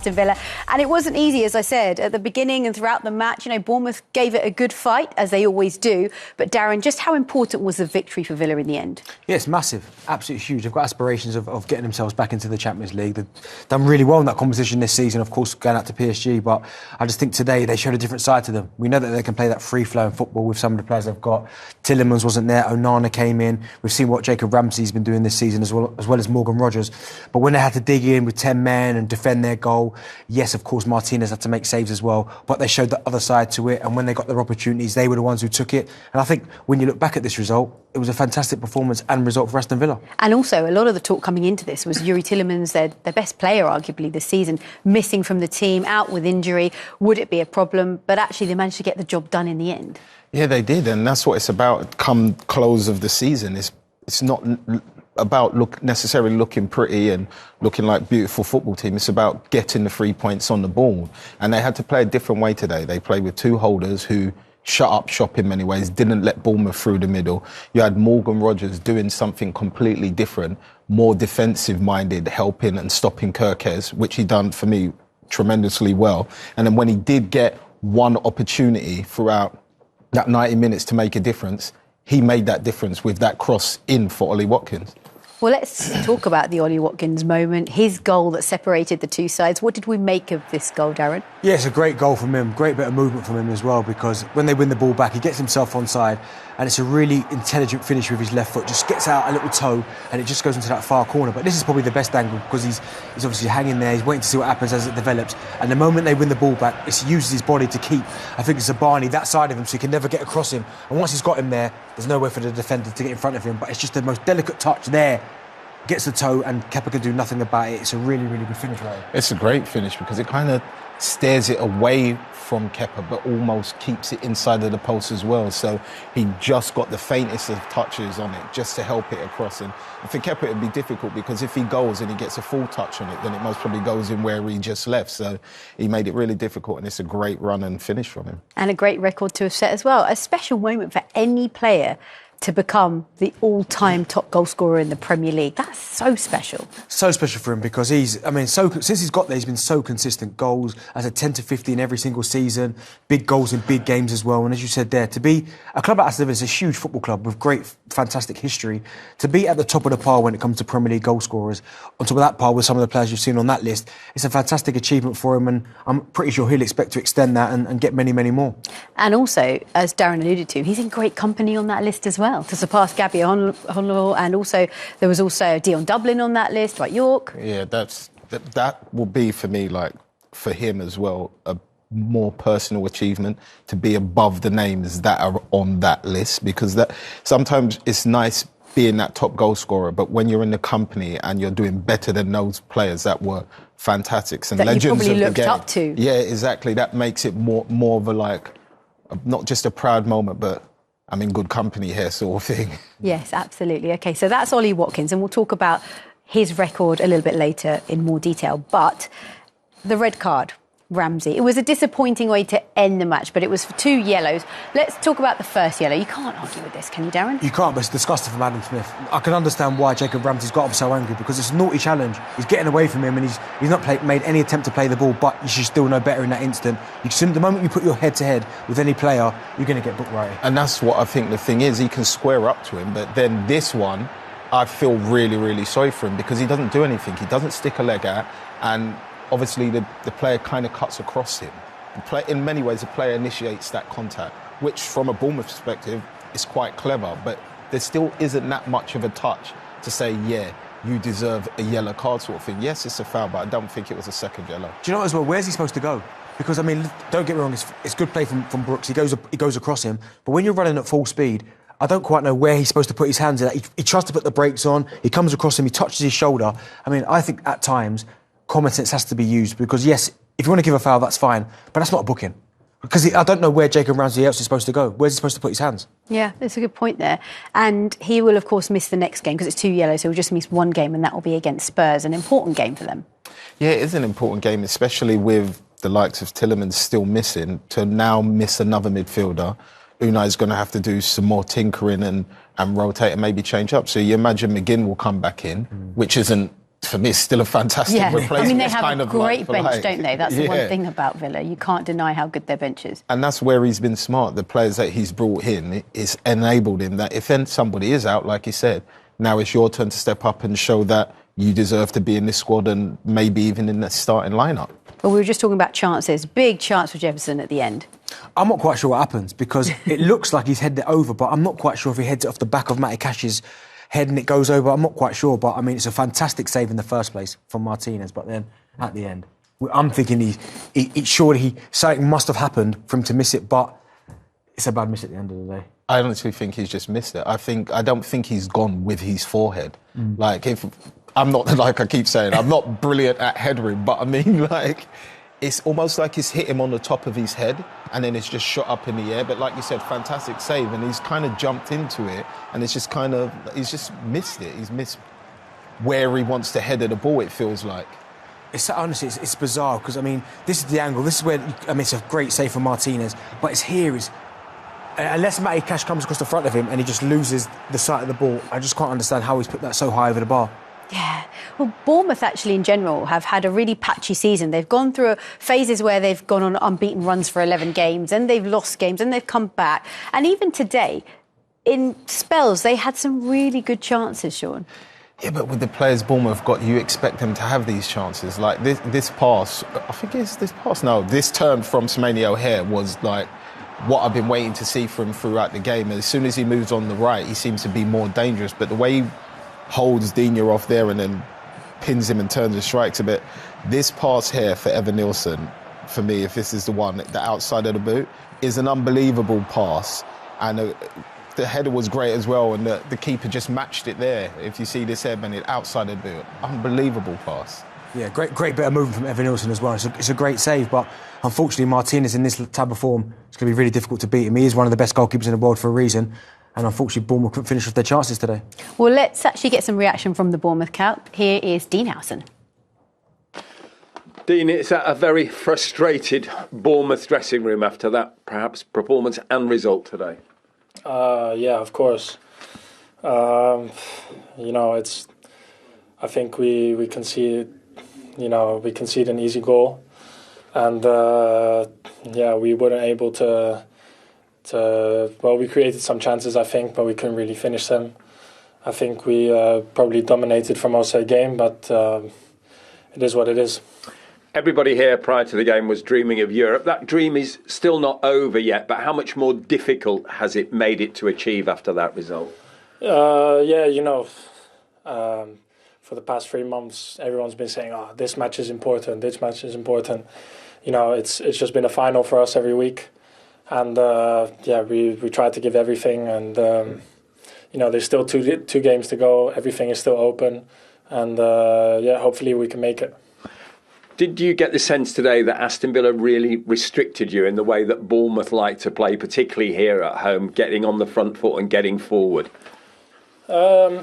Aston Villa, and it wasn't easy, as I said, at the beginning and throughout the match. You know, Bournemouth gave it a good fight, as they always do. But Darren, just how important was the victory for Villa in the end? Yeah, it's massive, absolutely huge. They've got aspirations of getting themselves back into the Champions League. They've done really well in that competition this season, of course, going out to PSG. But I just think today they showed a different side to them. We know that they can play that free-flowing football with some of the players they've got. Tielemans wasn't there, Onana came in. We've seen what Jacob Ramsey's been doing this season as well as Morgan Rogers. But when they had to dig in with 10 men and defend their goal, yes, of course, Martinez had to make saves as well, but they showed the other side to it, and when they got their opportunities, they were the ones who took it. And I think when you look back at this result, it was a fantastic performance and result for Aston Villa. And also, a lot of the talk coming into this was Youri Tielemans, their best player, arguably, this season, missing from the team, out with injury. Would it be a problem? But actually, they managed to get the job done in the end. Yeah, they did, and that's what it's about come close of the season. It's not about necessarily looking pretty and looking like a beautiful football team. It's about getting the 3 points on the ball. And they had to play a different way today. They played with two holders who shut up shop in many ways, didn't let Bournemouth through the middle. You had Morgan Rogers doing something completely different, more defensive-minded, helping and stopping Kirkes, which he done, for me, tremendously well. And then when he did get one opportunity throughout that 90 minutes to make a difference, he made that difference with that cross in for Ollie Watkins. Well, let's talk about the Ollie Watkins moment, his goal that separated the two sides. What did we make of this goal, Darren? Yeah, it's a great goal from him, great bit of movement from him as well, because when they win the ball back, he gets himself onside, and it's a really intelligent finish with his left foot, just gets out a little toe, and it just goes into that far corner. But this is probably the best angle, because he's obviously hanging there, he's waiting to see what happens as it develops, and the moment they win the ball back, he uses his body to keep, I think it's Zabani, that side of him, so he can never get across him. And once he's got him there, there's no way for the defender to get in front of him, but it's just the most delicate touch there. Gets the toe, and Kepa can do nothing about it. It's a really, really good finish, right? It's a great finish because it kind of steers it away from Kepa, but almost keeps it inside of the post as well. So he just got the faintest of touches on it just to help it across. And for Kepa, it'd be difficult because if he goes and he gets a full touch on it, then it most probably goes in where he just left. So he made it really difficult, and it's a great run and finish from him. And a great record to have set as well. A special moment for any player to become the all-time top goal scorer in the Premier League. That's so special. So special for him because since he's got there, he's been so consistent. Goals, as a 10 to 15 every single season, big goals in big games as well. And as you said there, to be a club like Aston Villa is a huge football club with great, fantastic history. To be at the top of the pile when it comes to Premier League goal scorers, on top of that pile with some of the players you've seen on that list, it's a fantastic achievement for him, and I'm pretty sure he'll expect to extend that and get many, many more. And also, as Darren alluded to, he's in great company on that list as well, to surpass Gabby Honolo, and also there was also Dion Dublin on that list, right? York. Yeah, that will be for me, like for him as well, a more personal achievement to be above the names that are on that list, because that sometimes it's nice being that top goal scorer, but when you're in the company and you're doing better than those players that were fantastics and that legends you probably of the looked game, up to. Yeah, exactly. That makes it more of a not just a proud moment, but I'm in good company here, sort of thing. Yes, absolutely. OK, so that's Ollie Watkins, and we'll talk about his record a little bit later in more detail. But the red card, Ramsey. It was a disappointing way to end the match, but it was for 2 yellows. Let's talk about the first yellow. You can't argue with this, can you, Darren? You can't, but it's disgusting from Adam Smith. I can understand why Jacob Ramsey's got him so angry, because it's a naughty challenge. He's getting away from him, and he's not made any attempt to play the ball, but you should still know better in that instant. The moment you put your head-to-head with any player, you're going to get booked right. And that's what I think the thing is. He can square up to him, but then this one, I feel really, really sorry for him because he doesn't do anything. He doesn't stick a leg out, and obviously the player kind of cuts across him. In many ways, the player initiates that contact, which from a Bournemouth perspective is quite clever, but there still isn't that much of a touch to say, yeah, you deserve a yellow card sort of thing. Yes, it's a foul, but I don't think it was a second yellow. Do you know as well, where's he supposed to go? Because, I mean, don't get me wrong, it's good play from Brooks. He goes across him, but when you're running at full speed, I don't quite know where he's supposed to put his hands in. He tries to put the brakes on, he comes across him, he touches his shoulder. I mean, I think at times common sense has to be used, because yes, if you want to give a foul, that's fine, but that's not a booking. Because I don't know where Jacob Ramsey else is supposed to go. Where's he supposed to put his hands? Yeah, that's a good point there. And he will, of course, miss the next game because it's 2 yellows, so he'll just miss one game, and that will be against Spurs, an important game for them. Yeah, it is an important game, especially with the likes of Tielemans still missing. To now miss another midfielder, Unai is going to have to do some more tinkering and rotate and maybe change up. So you imagine McGinn will come back in, which isn't for me, it's still a fantastic replacement. I mean, they It's have kind a of great like for bench, like. don't they? That's the one thing about Villa. You can't deny how good their bench is. And that's where he's been smart. The players that he's brought in is enabled him that if then somebody is out, like he said, now it's your turn to step up and show that you deserve to be in this squad and maybe even in the starting lineup. Well, we were just talking about chances. Big chance for Jefferson at the end. I'm not quite sure what happens because it looks like he's headed it over, but I'm not quite sure if he heads it off the back of Matty Cash's head and it goes over. I'm not quite sure, but I mean, it's a fantastic save in the first place from Martinez, but then at the end, I'm thinking surely something must have happened for him to miss it, but it's a bad miss at the end of the day. I honestly think he's just missed it. I don't think he's gone with his forehead. Like, if I'm not, like I keep saying, I'm not brilliant at headering, but I mean, like, it's almost like it's hit him on the top of his head and then it's just shot up in the air. But like you said, fantastic save, and he's kind of jumped into it and it's just kind of, he's just missed it. He's missed where he wants to header the ball, it feels like. Honestly, it's bizarre because, I mean, this is the angle. This is where, I mean, it's a great save for Martinez, but it's here is, unless Matty Cash comes across the front of him and he just loses the sight of the ball, I just can't understand how he's put that so high over the bar. Yeah. Well, Bournemouth actually in general have had a really patchy season. They've gone through phases where they've gone on unbeaten runs for 11 games and they've lost games and they've come back. And even today, in spells, they had some really good chances, Sean. Yeah, but with the players Bournemouth got, you expect them to have these chances. Like this pass, I think it's this pass. No, this turn from Semenyo O'Hare was like what I've been waiting to see from him throughout the game. And as soon as he moves on the right, he seems to be more dangerous. But the way he holds Digne off there and then pins him and turns and strikes a bit. This pass here for Evan Nielsen, for me, if this is the one, the outside of the boot, is an unbelievable pass. And the header was great as well, and the keeper just matched it there. If you see this head, man, outside of the boot, unbelievable pass. Yeah, great bit of movement from Evan Nielsen as well. It's a great save, but unfortunately Martinez in this type of form, it's going to be really difficult to beat him. He is one of the best goalkeepers in the world for a reason. And unfortunately, Bournemouth couldn't finish off their chances today. Well, let's actually get some reaction from the Bournemouth camp. Here is Dean Howson. Dean, it's a very frustrated Bournemouth dressing room after that, perhaps, performance and result today. Yeah, of course. I think we conceded, we conceded an easy goal. And, we weren't able to we created some chances, I think, but we couldn't really finish them. I think we probably dominated for most of the game, but it is what it is. Everybody here prior to the game was dreaming of Europe. That dream is still not over yet, but how much more difficult has it made it to achieve after that result? For the past 3 months, everyone's been saying, this match is important, this match is important. It's just been a final for us every week. And, we tried to give everything. And, there's still two games to go. Everything is still open. And, hopefully we can make it. Did you get the sense today that Aston Villa really restricted you in the way that Bournemouth like to play, particularly here at home, getting on the front foot and getting forward? I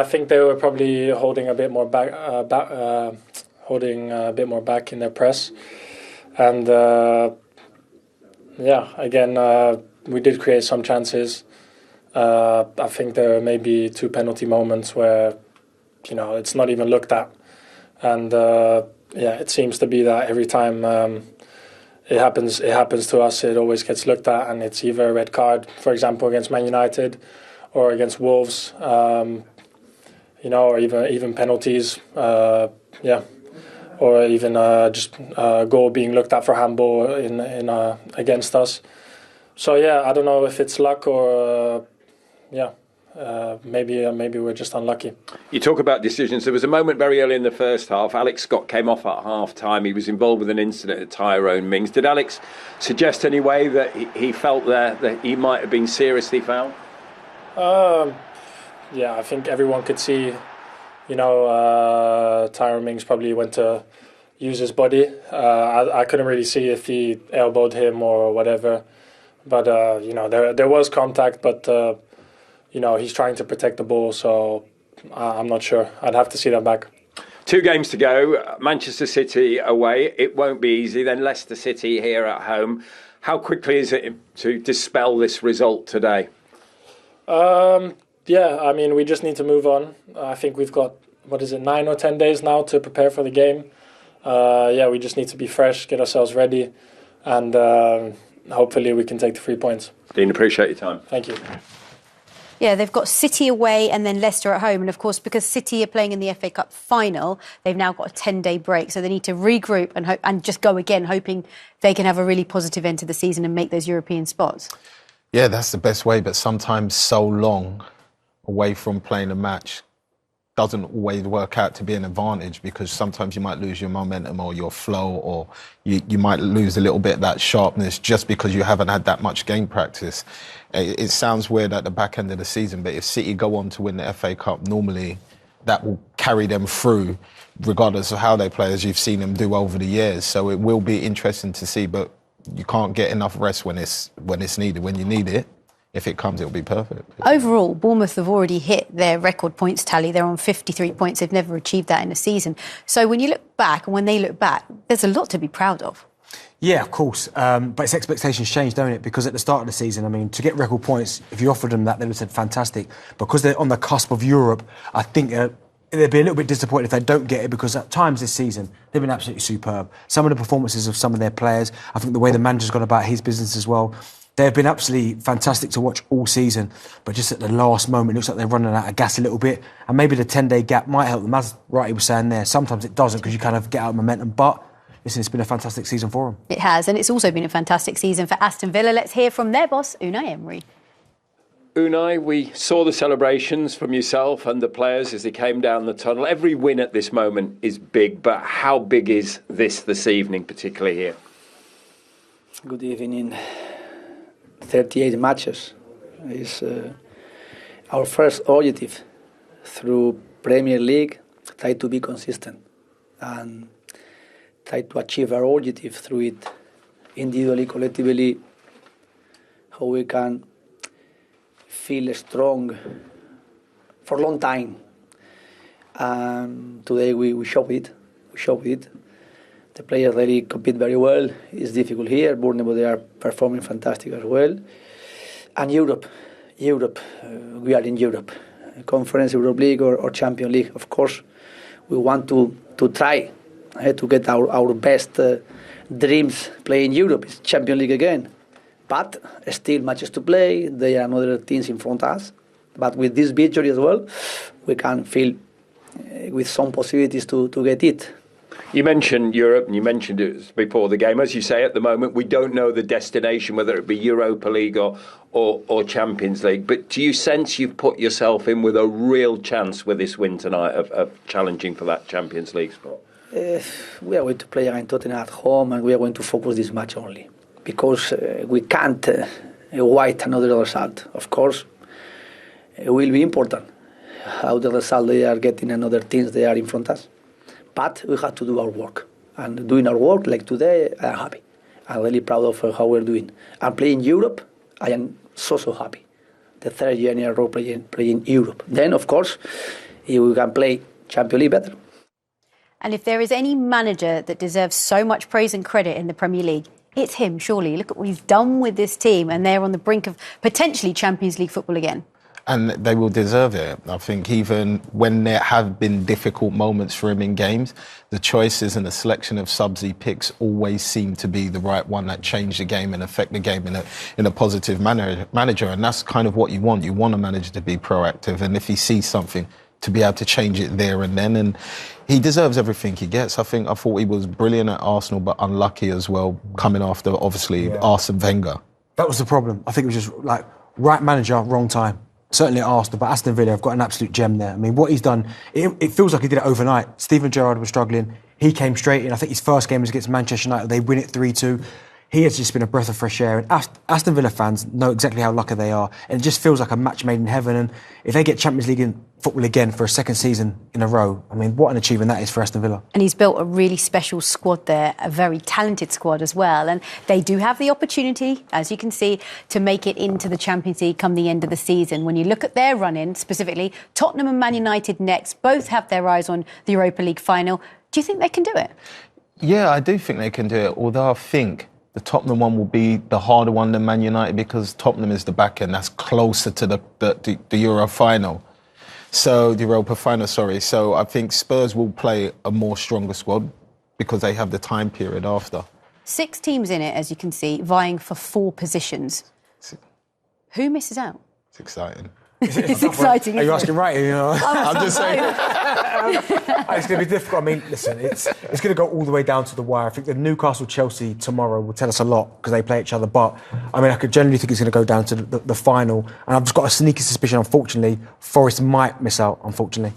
think they were probably holding a bit more back, in their press. And, we did create some chances. I think there are maybe 2 penalty moments where, it's not even looked at. And it seems to be that every time it happens to us, it always gets looked at, and it's either a red card, for example, against Man United, or against Wolves, or even penalties, or even just a goal being looked at for handball in against us. So I don't know if it's luck or maybe we're just unlucky. You talk about decisions. There was a moment very early in the first half. Alex Scott came off at half-time. He was involved with an incident at Tyrone Mings. Did Alex suggest any way that he felt there that he might have been seriously fouled? I think everyone could see, Tyrone Mings probably went to use his body. I couldn't really see if he elbowed him or whatever. But, there was contact, but... he's trying to protect the ball, so I'm not sure. I'd have to see that back. 2 games to go. Manchester City away. It won't be easy. Then Leicester City here at home. How quickly is it to dispel this result today? We just need to move on. I think we've got 9 or 10 days now to prepare for the game. We just need to be fresh, get ourselves ready, and hopefully we can take the 3 points. Dean, appreciate your time. Thank you. Yeah, they've got City away and then Leicester at home. And of course, because City are playing in the FA Cup final, they've now got a 10-day break. So they need to regroup and just go again, hoping they can have a really positive end to the season and make those European spots. Yeah, that's the best way. But sometimes so long away from playing a match doesn't always work out to be an advantage, because sometimes you might lose your momentum or your flow, or you might lose a little bit of that sharpness just because you haven't had that much game practice. It sounds weird at the back end of the season, but if City go on to win the FA Cup, normally that will carry them through regardless of how they play, as you've seen them do over the years. So it will be interesting to see, but you can't get enough rest when it's needed. When you need it, if it comes, it'll be perfect. Overall, Bournemouth have already hit their record points tally. They're on 53 points. They've never achieved that in a season. So when you look back, and when they look back, there's a lot to be proud of. Yeah, of course. But its expectations change, don't it? Because at the start of the season, I mean, to get record points, if you offered them that, they would have said fantastic. Because they're on the cusp of Europe, I think they'd be a little bit disappointed if they don't get it, because at times this season, they've been absolutely superb. Some of the performances of some of their players, I think the way the manager's gone about his business as well, they've been absolutely fantastic to watch all season, but just at the last moment, it looks like they're running out of gas a little bit, and maybe the 10-day gap might help them. As Wrighty was saying there, sometimes it doesn't, because you kind of get out of momentum, but listen, it's been a fantastic season for them. It has, and it's also been a fantastic season for Aston Villa. Let's hear from their boss, Unai Emery. Unai, we saw the celebrations from yourself and the players as they came down the tunnel. Every win at this moment is big, but how big is this evening, particularly here? Good evening. 38 matches is our first objective through Premier League. Try to be consistent and try to achieve our objective through it individually, collectively, how we can feel strong for a long time. Today we showed it. The players really compete very well. It's difficult here. Bournemouth, they are performing fantastic as well. And Europe, we are in Europe. Conference, Europe League or Champions League. Of course, we want to try to get our best dreams playing Europe. It's Champions League again. But still matches to play. There are other teams in front of us. But with this victory as well, we can feel with some possibilities to get it. You mentioned Europe, and you mentioned it before the game. As you say, at the moment, we don't know the destination, whether it be Europa League or Champions League. But do you sense you've put yourself in with a real chance with this win tonight of challenging for that Champions League spot? We are going to play against Tottenham at home, and we are going to focus this match only. Because we can't wait another result. Of course, it will be important how the result they are getting and other teams they are in front of us. But we have to do our work. And doing our work, like today, I am happy. I'm really proud of how we're doing. And playing Europe, I am so happy. The third year in a row playing Europe. Then, of course, if we can play Champions League better. And if there is any manager that deserves so much praise and credit in the Premier League, it's him, surely. Look at what he's done with this team, and they're on the brink of potentially Champions League football again. And they will deserve it. I think even when there have been difficult moments for him in games, the choices and the selection of subs he picks always seem to be the right one that change the game and affect the game in a positive manager. And that's kind of what you want. You want a manager to be proactive. And if he sees something, to be able to change it there and then. And he deserves everything he gets. I thought he was brilliant at Arsenal, but unlucky as well, coming after, obviously, Arsene Wenger. That was the problem. I think it was just like right manager, wrong time. Certainly at Arsenal, but Aston Villa have got an absolute gem there. I mean, what he's done, it feels like he did it overnight. Steven Gerrard was struggling. He came straight in. I think his first game was against Manchester United. They win it 3-2. He has just been a breath of fresh air. And Aston Villa fans know exactly how lucky they are. And it just feels like a match made in heaven. And if they get Champions League in football again for a second season in a row, I mean, what an achievement that is for Aston Villa. And he's built a really special squad there, a very talented squad as well. And they do have the opportunity, as you can see, to make it into the Champions League come the end of the season. When you look at their run-in, specifically, Tottenham and Man United next, both have their eyes on the Europa League final. Do you think they can do it? Yeah, I do think they can do it, although I think the Tottenham one will be the harder one than Man United, because Tottenham is the back end. That's closer to the Euro final. So the Europa final, sorry. So I think Spurs will play a more stronger squad because they have the time period after. 6 teams in it, as you can see, vying for 4 positions. Who misses out? It's exciting. It's exciting. Are you asking right? You know, I'm just saying. it's going to be difficult. I mean, listen, it's going to go all the way down to the wire. I think the Newcastle-Chelsea tomorrow will tell us a lot because they play each other. But I mean, I could generally think it's going to go down to the final. And I've just got a sneaky suspicion, unfortunately, Forest might miss out. Unfortunately,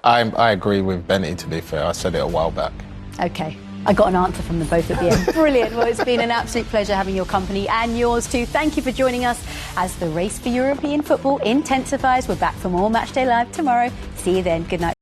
I agree with Benny. To be fair, I said it a while back. OK. I got an answer from them both at the end. Brilliant. Well, it's been an absolute pleasure having your company and yours too. Thank you for joining us as the race for European football intensifies. We're back for more Matchday Live tomorrow. See you then. Good night.